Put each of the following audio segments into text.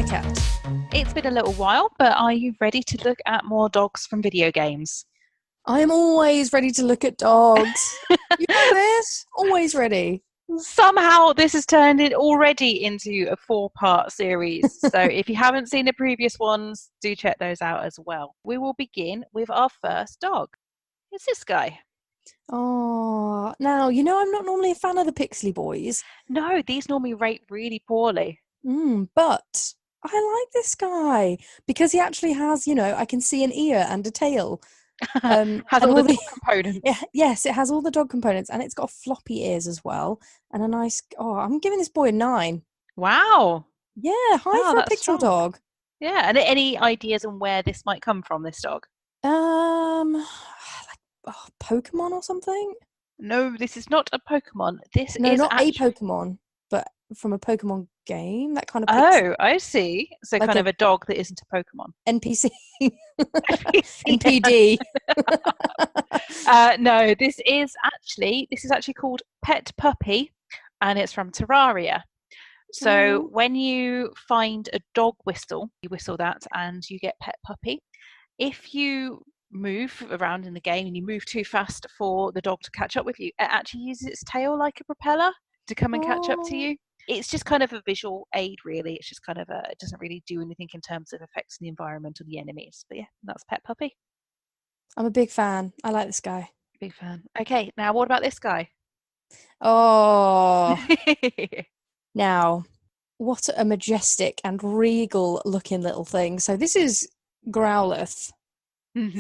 there, Kat? It's been a little while, but are you ready to look at more dogs from video games? I'm always ready to look at dogs. You know this? Always ready. Somehow this has turned it already into a 4-part series. So if you haven't seen the previous ones, do check those out as well. We will begin with our first dog. It's this guy. Oh, now, you know I'm not normally a fan of the Pixely Boys. No, these normally rate really poorly. But I like this guy because he actually has, I can see an ear and a tail. Has And all the all dog components. Yes, it has all the dog components, and it's got floppy ears as well, and a nice. Oh, I'm giving this boy a 9. Wow. Yeah, high Oh, for a that's pixel strong. dog. Yeah, and any ideas on where this might come from, this dog? Like Pokemon or something? No, this is not a Pokemon. This No, is not a actually... Pokemon, but from a Pokemon game. That kind of Oh, I see. So like kind a of a dog that isn't a Pokemon. NPC, Yeah. NPD. No, this is actually called Pet Puppy, and it's from Terraria. So when you find a dog whistle, you whistle that and you get Pet Puppy. If you move around in the game and you move too fast for the dog to catch up with you, it actually uses its tail like a propeller to come and catch up to you. It's just kind of a visual aid, really. It's just kind of it doesn't really do anything in terms of affecting the environment or the enemies. But yeah, that's Pet Puppy. I'm a big fan. I like this guy. Big fan. Okay, now what about this guy? Oh, now, what a majestic and regal looking little thing. So this is Growlithe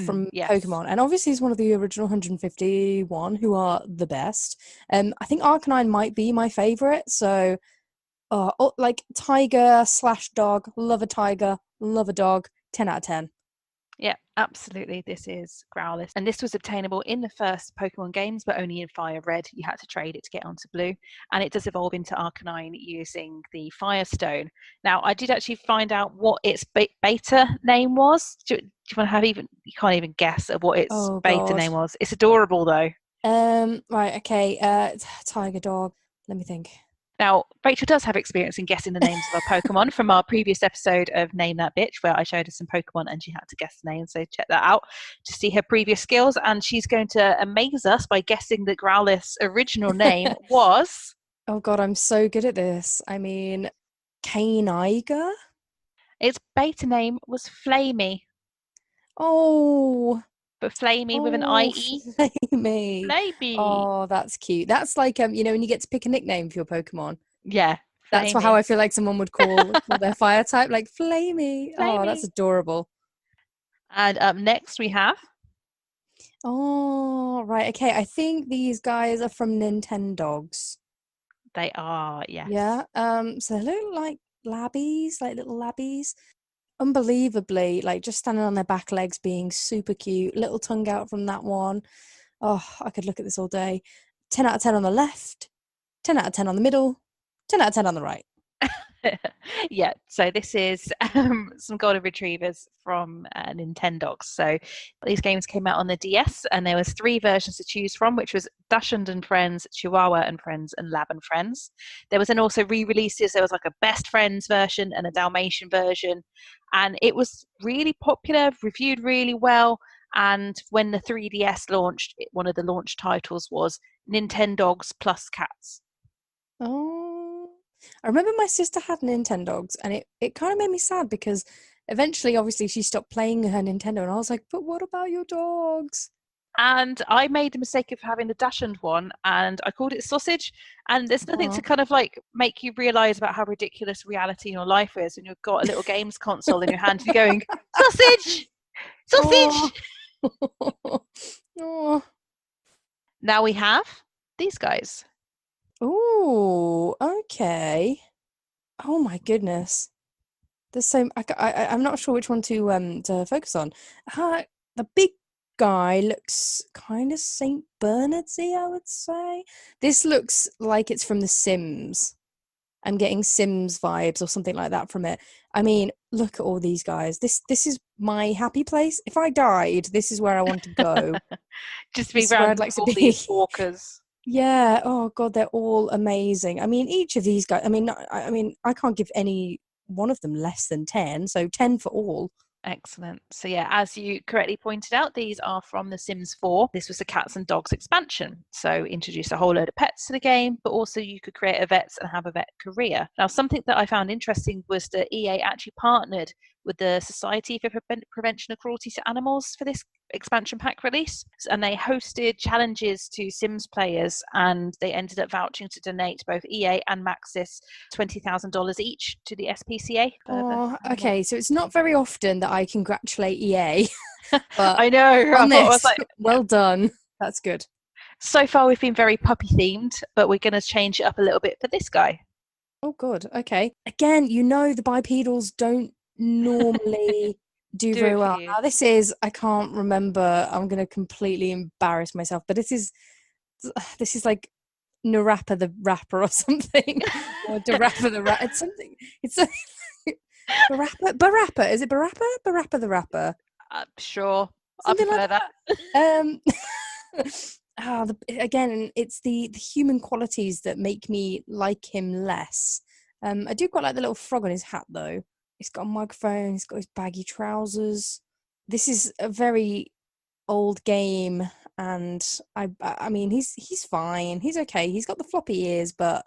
from Yes. Pokemon, and obviously he's one of the original 151 who are the best. I think Arcanine might be my favorite. So, like tiger/dog, love a tiger, love a dog, 10 out of 10. Yeah, absolutely. This is Growlithe. And this was obtainable in the first Pokemon games, but only in Fire Red. You had to trade it to get onto Blue. And it does evolve into Arcanine using the Firestone. Now, I did actually find out what its beta name was. Do you want to have you can't even guess at what its beta name was. It's adorable, though. Right, okay. Tiger dog. Let me think. Now, Rachel does have experience in guessing the names of our Pokemon from our previous episode of Name That Bitch, where I showed her some Pokemon and she had to guess the name. So check that out to see her previous skills. And she's going to amaze us by guessing that Growlithe's original name was... Oh, God, I'm so good at this. I mean, Kaniga? Its beta name was Flamey. Oh... But Flamey with an IE. Flamey. Flamey. Oh, that's cute. That's like when you get to pick a nickname for your Pokemon. Yeah. That's how I feel like someone would call their fire type, like Flamey. Oh, that's adorable. And up next we have... Oh, right. Okay. I think these guys are from Nintendogs. They are, yes. Yeah. So they look like labbies, like little labbies. Unbelievably, like just standing on their back legs, being super cute. Little tongue out from that one. Oh, I could look at this all day. 10 out of 10 on the left, 10 out of 10 on the middle, 10 out of 10 on the right. Yeah, so this is some golden retrievers from Nintendogs. So these games came out on the DS, and there was 3 versions to choose from, which was Dachshund and Friends, Chihuahua and Friends, and Lab and Friends. There was then also re-releases. There was like a Best Friends version and a Dalmatian version, and it was really popular, reviewed really well. And when the 3DS launched, one of the launch titles was Nintendogs plus Cats. Oh, I remember my sister had Nintendogs, and it kind of made me sad because eventually, obviously, she stopped playing her Nintendo, and I was like, but what about your dogs? And I made the mistake of having the Dachshund one, and I called it Sausage. And there's nothing to kind of like make you realise about how ridiculous reality in your life is when you've got a little games console in your hand and you're going, Sausage! Sausage! Oh. Now we have these guys. Oh, okay. Oh my goodness. There's so I'm not sure which one to focus on. The big guy looks kind of St. Bernardsy, I would say. This looks like it's from The Sims. I'm getting Sims vibes or something like that from it. I mean, look at all these guys. This is my happy place. If I died, this is where I want to go. Just be around all these walkers. Yeah. Oh God, they're all amazing. I mean, each of these guys. I mean, I can't give any one of them less than 10, so 10 for all. Excellent. So yeah, as you correctly pointed out, these are from The Sims 4. This was the cats and dogs expansion. So introduce a whole load of pets to the game, but also you could create a vets and have a vet career. Now, something that I found interesting was that EA actually partnered with the Society for Prevention of Cruelty to Animals for this expansion pack release, and they hosted challenges to Sims players, and they ended up vouching to donate both EA and Maxis $20,000 each to the SPCA for the Oh, animal. okay. So it's not very often that I congratulate EA, but I know. on I was this, like, yeah. well done. That's good. So far, we've been very puppy themed, but we're going to change it up a little bit for this guy. Oh, good. Okay. Again, the bipedals don't normally do Do very it for well. you. Now, this is, I can't remember. I'm going to completely embarrass myself, but this is like Narappa the Rapper or something, or Darappa the Rapper. It's something. It's something. Barappa. Is it Barappa? Barappa the Rapper. Sure. I Something like prefer that. that. Again, it's the human qualities that make me like him less. I do quite like the little frog on his hat, though. He's got a microphone. He's got his baggy trousers. This is a very old game, and I mean, he's fine. He's okay. He's got the floppy ears, but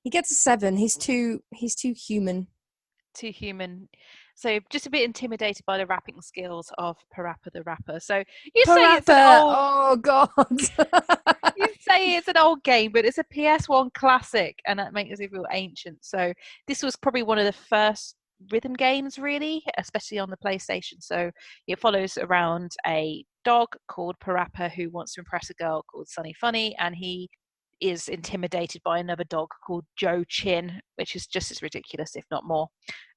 he gets a 7. He's too human. Too human. So just a bit intimidated by the rapping skills of Parappa the Rapper. So you say it's an Parappa! old Oh God! you say it's an old game, but it's a PS1 classic, and that makes it feel ancient. So this was probably one of the first rhythm games, really, especially on the PlayStation. So it follows around a dog called Parappa who wants to impress a girl called Sunny Funny, and he is intimidated by another dog called Joe Chin, which is just as ridiculous, if not more.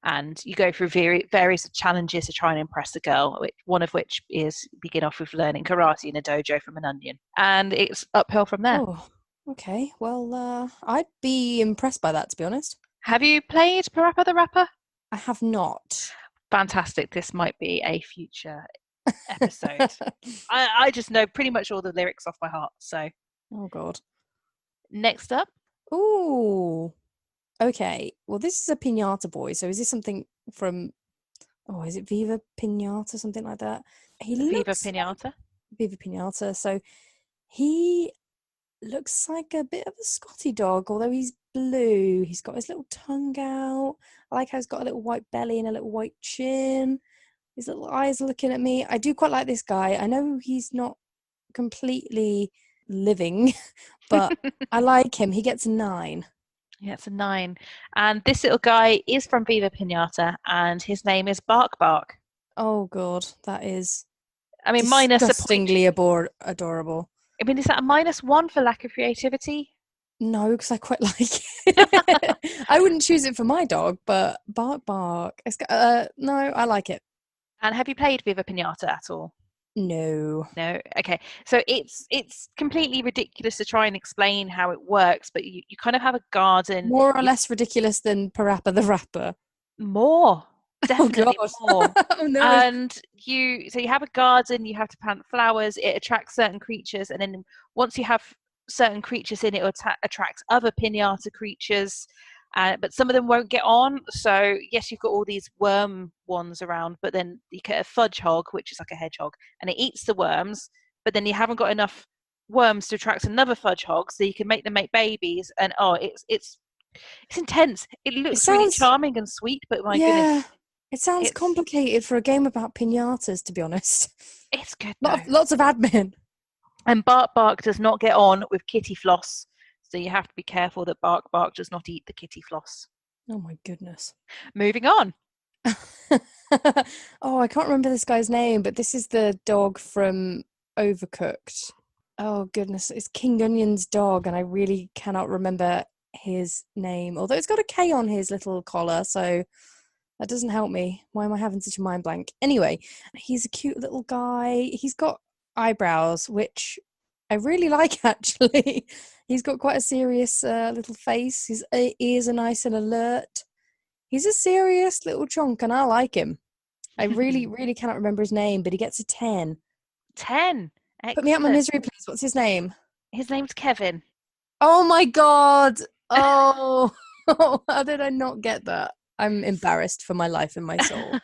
And you go through various challenges to try and impress the girl, one of which is begin off with learning karate in a dojo from an onion. And it's uphill from there. Oh, okay. Well, I'd be impressed by that, to be honest. Have you played Parappa the Rapper? I have not. Fantastic. This might be a future episode. I just know pretty much all the lyrics off by heart. So Oh God. next up, Ooh. Okay. Well, this is a Pinata boy. So is this something from? Oh, is it Viva Pinata, something like that? He Viva looks like Pinata. Viva Pinata. So he looks like a bit of a Scotty dog, although he's blue. He's got his little tongue out. I like how he's got a little white belly and a little white chin. His little eyes are looking at me. I do quite like this guy. I know he's not completely living, but I like him. He gets a 9. Yeah, it's a 9. And this little guy is from Viva Pinata, and his name is Bark Bark. Oh God, that is I mean, minus a point. disgustingly adorable. I mean, is that a -1 for lack of creativity? No, because I quite like it. I wouldn't choose it for my dog, but bark bark. No, I like it. And have you played Viva Pinata at all? No. No. Okay. So it's completely ridiculous to try and explain how it works, but you kind of have a garden. More or You less ridiculous than Parappa the Rapper. more, Oh God. definitely more. Oh no. And you have a garden, you have to plant flowers, it attracts certain creatures, and then once you have certain creatures in it, it attracts other pinata creatures, but some of them won't get on. So yes, you've got all these worm ones around, but then you get a fudge hog, which is like a hedgehog, and it eats the worms, but then you haven't got enough worms to attract another fudge hog, so you can make them make babies. And oh, it's intense. It It looks really sounds, charming and sweet, but my yeah, goodness, it sounds it's complicated for a game about pinatas, to be honest. it's good though. Lots of admin. And Bark Bark does not get on with Kitty Floss, so you have to be careful that Bark Bark does not eat the Kitty Floss. Oh my goodness. Moving on. Oh, I can't remember this guy's name, but this is the dog from Overcooked. Oh goodness, it's King Onion's dog, and I really cannot remember his name. Although it's got a K on his little collar, so that doesn't help me. Why am I having such a mind blank? Anyway, he's a cute little guy. He's got eyebrows, which I really like actually. He's got quite a serious little face. His ears are nice and alert. He's a serious little chunk, and I like him. I really, really cannot remember his name, but he gets a 10. 10. Put me out my Excellent. misery, please. What's his name? His name's Kevin. Oh my God. Oh, how did I not get that? I'm embarrassed for my life and my soul.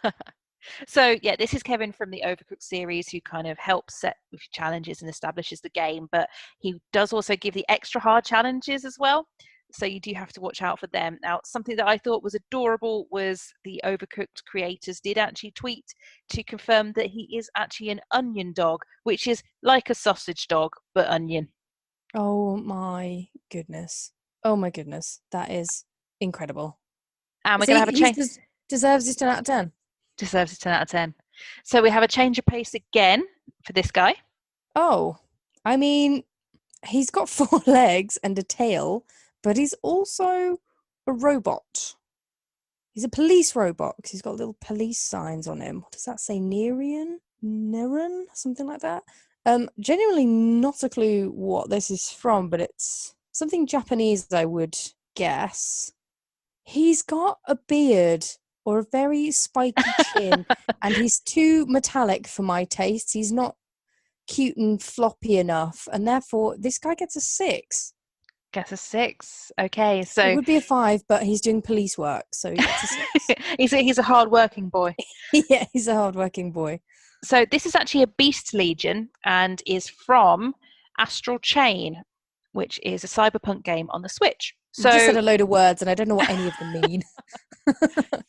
So yeah, this is Kevin from the Overcooked series who kind of helps set with challenges and establishes the game, but he does also give the extra hard challenges as well. So you do have to watch out for them. Now, something that I thought was adorable was the Overcooked creators did actually tweet to confirm that he is actually an onion dog, which is like a sausage dog, but onion. Oh my goodness. Oh my goodness. That is incredible. And we're Is going to have a he change. deserves his 10 out of 10. Deserves a 10 out of 10. So we have a change of pace again for this guy. Oh, I mean, he's got 4 legs and a tail, but he's also a robot. He's a police robot because he's got little police signs on him. What does that say? Nerian? Neran? Something like that. Genuinely not a clue what this is from, but it's something Japanese, I would guess. He's got a beard or a very spiky chin, and he's too metallic for my taste. He's not cute and floppy enough, and therefore this guy gets a 6. Gets a 6. Okay, It so would be a 5, but he's doing police work, so he gets a 6. he's a hard working boy. Yeah, he's a hard-working boy. So this is actually a Beast Legion and is from Astral Chain, which is a cyberpunk game on the Switch. You just said So a load of words, and I don't know what any of them mean.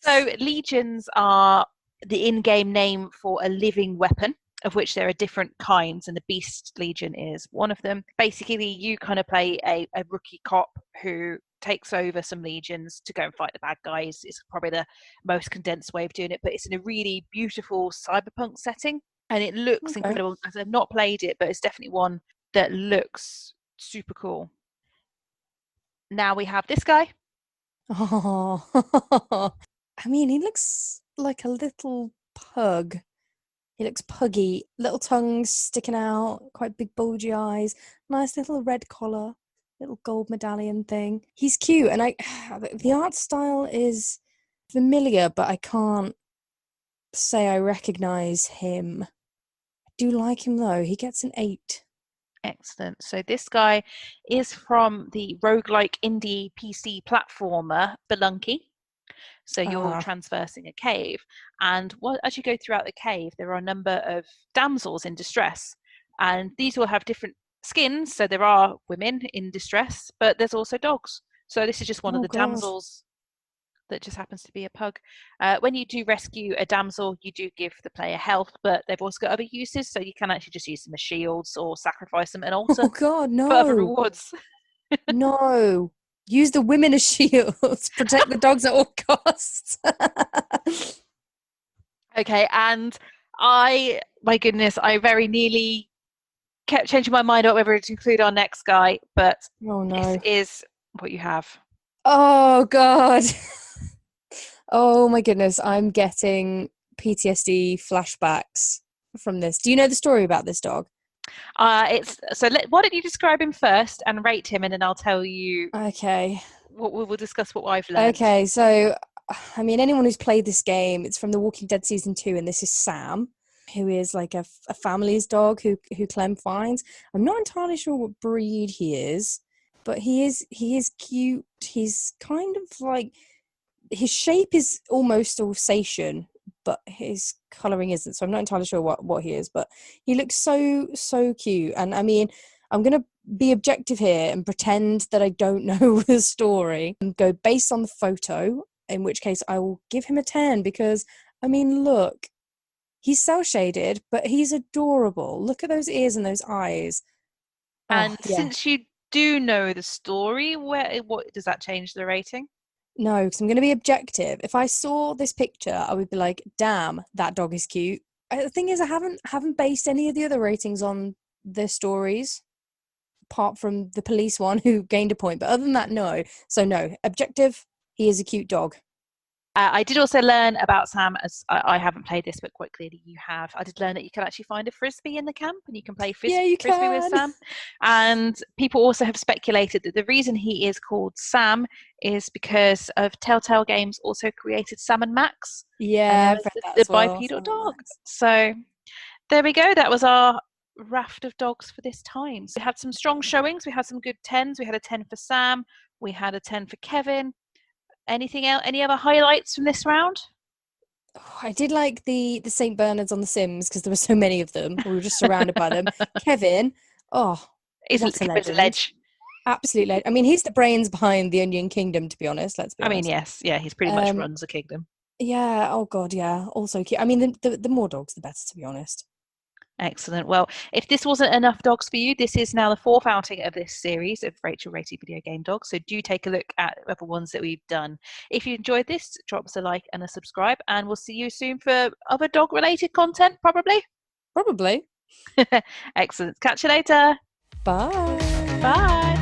so legions are the in-game name for a living weapon, of which there are different kinds, and the Beast Legion is one of them. Basically, you kind of play a rookie cop who takes over some legions to go and fight the bad guys. It's probably the most condensed way of doing it, but it's in a really beautiful cyberpunk setting, and it looks Okay. incredible. As I've not played it, but it's definitely one that looks super cool. Now we have this guy. Oh, I mean, he looks like a little pug. He looks puggy, little tongues sticking out, quite big bulgy eyes, nice little red collar, little gold medallion thing. He's cute, and the art style is familiar, but I can't say I recognize him. I do like him though. He gets an 8. Excellent. So this guy is from the roguelike indie PC platformer Spelunky. So you're Ah, traversing a cave, and as you go throughout the cave, there are a number of damsels in distress, and these will have different skins. So there are women in distress, but there's also dogs. So this is just one of oh the God. damsels that just happens to be a pug. When you do rescue a damsel, you do give the player health, but they've also got other uses. So you can actually just use them as shields or sacrifice them and Oh altar God, for other no. rewards. No. Use the women as shields. Protect the dogs at all costs. Okay, and my goodness, I very nearly kept changing my mind about whether to include our next guy, but Oh this no. is what you have. Oh God. Oh my goodness. I'm getting PTSD flashbacks from this. Do you know the story about this dog? It's so. Why don't you describe him first and rate him, and then I'll tell you Okay. what we'll discuss what I've learned. Okay. So, I mean, anyone who's played this game, it's from The Walking Dead season 2, and this is Sam, who is like a family's dog who Clem finds. I'm not entirely sure what breed he is, but he is cute. He's kind of like his shape is almost Alsatian, but his coloring isn't. So I'm not entirely sure what he is, but he looks so cute. And I mean, I'm gonna be objective here and pretend that I don't know the story and go based on the photo. In which case, I will give him a 10 because I mean, look, he's cel shaded, but he's adorable. Look at those ears and those eyes. Oh And yeah. since you do know the story, what does that change the rating? No, because I'm going to be objective. If I saw this picture, I would be like, "Damn, that dog is cute." The thing is, I haven't based any of the other ratings on their stories, apart from the police one who gained a point. But other than that, no. So no, objective. He is a cute dog. I did also learn about Sam, as I haven't played this, but quite clearly you have. I did learn that you can actually find a frisbee in the camp and you can play Yeah, you frisbee with can. Sam. And people also have speculated that the reason he is called Sam is because of Telltale Games also created Sam and Max, and there Yeah, I've was read that the as well. bipedal Sam and dog. Max. So there we go. That was our raft of dogs for this time. So we had some strong showings. We had some good 10s. We had a 10 for Sam. We had a 10 for Kevin. Anything else? Any other highlights from this round? Oh, I did like the St. Bernards on The Sims because there were so many of them. We were just surrounded by them. Kevin, oh, Is what a Kevin's a legend. ledge? Absolute legend. I mean, he's the brains behind the Onion Kingdom, to be honest, let's be I mean, honest. yes, yeah, he's pretty much Um, runs a kingdom. yeah, oh God, yeah. Also cute. I mean, the more dogs, the better, to be honest. Excellent. Well, if this wasn't enough dogs for you, this is now the fourth outing of this series of Rachel Rated Video Game Dogs. So do take a look at other ones that we've done. If you enjoyed this, drop us a like and a subscribe, and we'll see you soon for other dog related content, probably. Probably. Excellent. Catch you later. Bye. Bye.